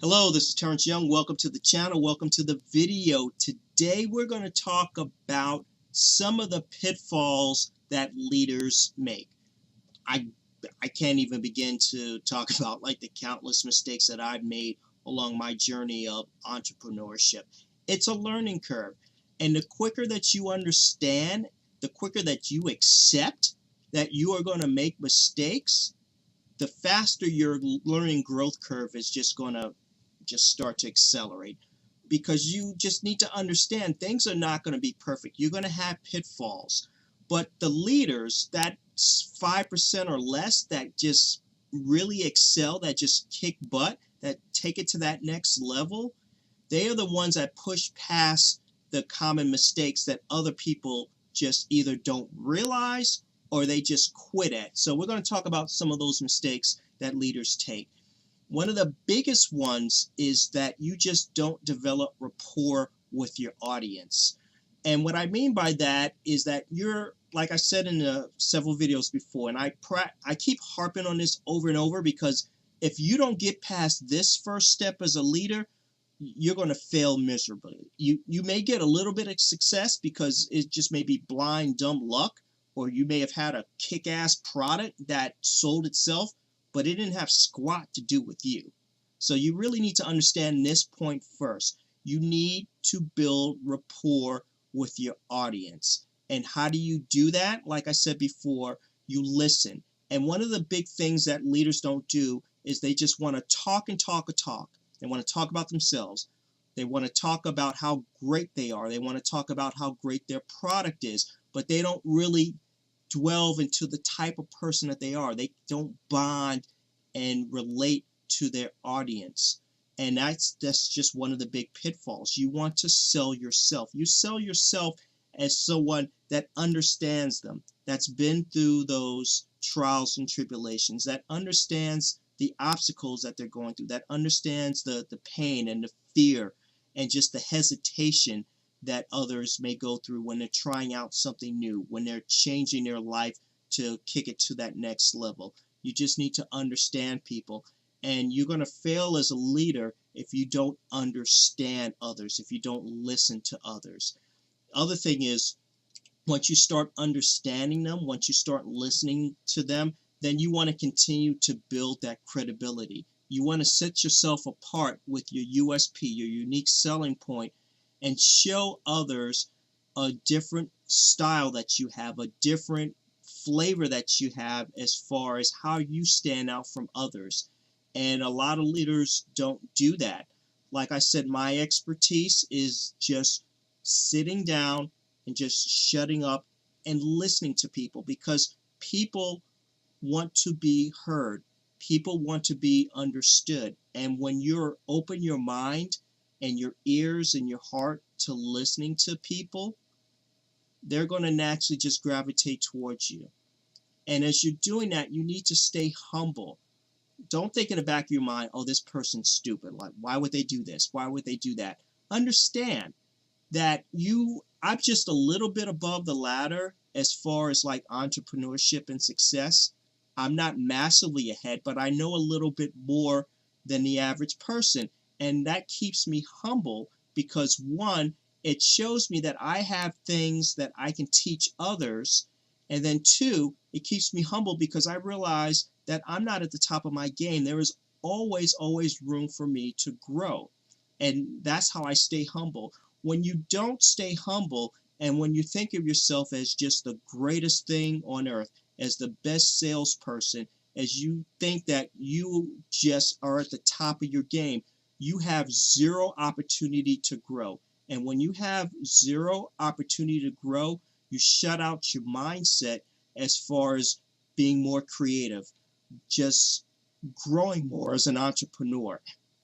Hello, this is Terence Young. Welcome to the channel. Welcome to the video. Today we're going to talk about some of the pitfalls that leaders make. I can't even begin to talk about like the countless mistakes that I've made along my journey of entrepreneurship. It's a learning curve. And the quicker that you understand, the quicker that you accept that you are going to make mistakes, the faster your learning growth curve is just going to start to accelerate, because you just need to understand things are not going to be perfect. You're going to have pitfalls, but the leaders that 5% or less that just really excel, that just kick butt, that take it to that next level, they are the ones that push past the common mistakes that other people just either don't realize or they just quit at. So we're going to talk about some of those mistakes that leaders take. One of the biggest ones is that you just don't develop rapport with your audience. And what I mean by that is that you're, like I said in several videos before, and I keep harping on this over and over, because if you don't get past this first step as a leader, you're going to fail miserably. You may get a little bit of success because it just may be blind, dumb luck, or you may have had a kick-ass product that sold itself, but it didn't have squat to do with you. So you really need to understand this point first. You need to build rapport with your audience. And how do you do that? Like I said before, you listen. And one of the big things that leaders don't do is they just want to talk and talk and talk. They want to talk about themselves. They want to talk about how great they are. They want to talk about how great their product is, but they don't really delve into the type of person that they are. They don't bond and relate to their audience. And that's just one of the big pitfalls. You want to sell yourself. You sell yourself as someone that understands them, that's been through those trials and tribulations, that understands the obstacles that they're going through, that understands the pain and the fear and just the hesitation that others may go through when they're trying out something new, when they're changing their life to kick it to that next level. You just need to understand people, and you're going to fail as a leader if you don't understand others, if you don't listen to others. Other thing is, once you start understanding them, once you start listening to them, then you want to continue to build that credibility. You want to set yourself apart with your USP, your unique selling point, and show others a different style that you have, a different flavor that you have as far as how you stand out from others. And a lot of leaders don't do that. Like I said, my expertise is just sitting down and just shutting up and listening to people, because people want to be heard. People want to be understood. And when you're open your mind and your ears and your heart to listening to people, they're going to naturally just gravitate towards you. And as you're doing that, you need to stay humble. Don't think in the back of your mind, oh, this person's stupid. Like, why would they do this? Why would they do that? Understand that I'm just a little bit above the ladder as far as like entrepreneurship and success. I'm not massively ahead, but I know a little bit more than the average person. And that keeps me humble because, one, it shows me that I have things that I can teach others. And then two, it keeps me humble because I realize that I'm not at the top of my game. There is always room for me to grow. And that's how I stay humble. When you don't stay humble, and when you think of yourself as just the greatest thing on earth, as the best salesperson, as you think that you just are at the top of your game, you have zero opportunity to grow. And when you have zero opportunity to grow, you shut out your mindset as far as being more creative, just growing more as an entrepreneur.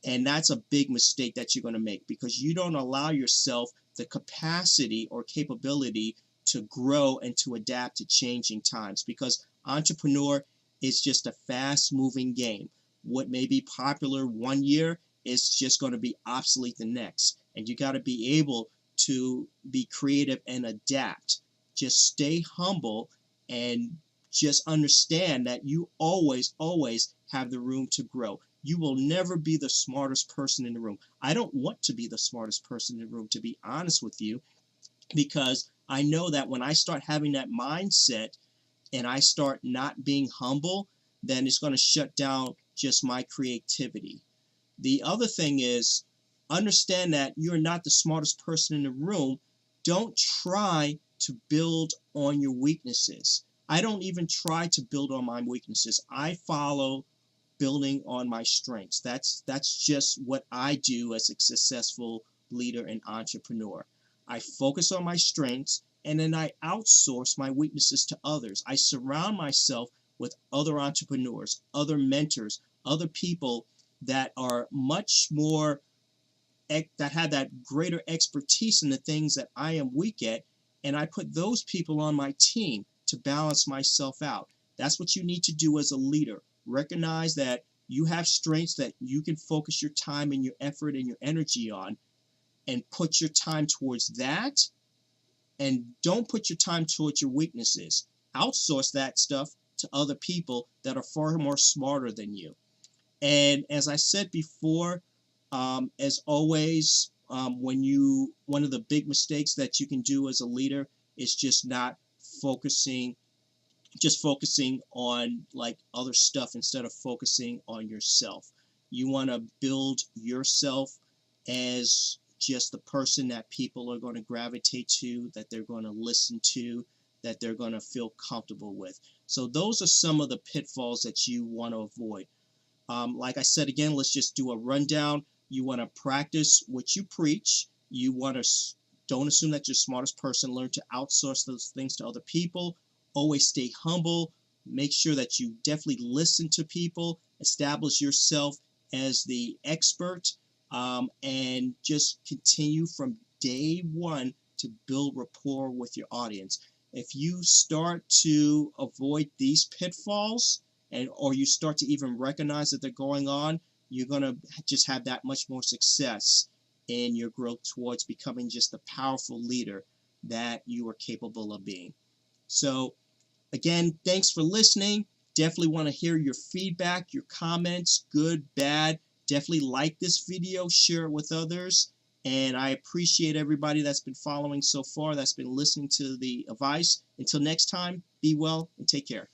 And that's a big mistake that you're going to make, because you don't allow yourself the capacity or capability to grow and to adapt to changing times, because entrepreneur is just a fast moving game. What may be popular one year is just going to be obsolete the next, and you got to be able to be creative and adapt. Just stay humble and just understand that you always have the room to grow. You will never be the smartest person in the room. I don't want to be the smartest person in the room, to be honest with you, because I know that when I start having that mindset and I start not being humble, then it's going to shut down just my creativity. The other thing is, understand that you're not the smartest person in the room. Don't try to build on your weaknesses. I don't even try to build on my weaknesses. I follow building on my strengths. That's just what I do as a successful leader and entrepreneur. I focus on my strengths and then I outsource my weaknesses to others. I surround myself with other entrepreneurs, other mentors, other people that are much more that have that greater expertise in the things that I am weak at, and I put those people on my team to balance myself out. That's what you need to do as a leader. Recognize that you have strengths that you can focus your time and your effort and your energy on, and put your time towards that, and don't put your time towards your weaknesses. Outsource that stuff to other people that are far more smarter than you. And as I said before, as always, one of the big mistakes that you can do as a leader is focusing, just focusing on like other stuff instead of focusing on yourself. You want to build yourself as just the person that people are going to gravitate to, that they're going to listen to, that they're going to feel comfortable with. So those are some of the pitfalls that you want to avoid. Like I said again, let's just do a rundown. You want to practice what you preach. You want to don't assume that you're the smartest person. Learn to outsource those things to other people. Always stay humble. Make sure that you definitely listen to people. Establish yourself as the expert, and just continue from day one to build rapport with your audience. If you start to avoid these pitfalls, or you start to even recognize that they're going on, you're going to just have that much more success in your growth towards becoming just the powerful leader that you are capable of being. So again, thanks for listening. Definitely want to hear your feedback, your comments, good, bad. Definitely like this video, share it with others, and I appreciate everybody that's been following so far, that's been listening to the advice. Until next time, be well and take care.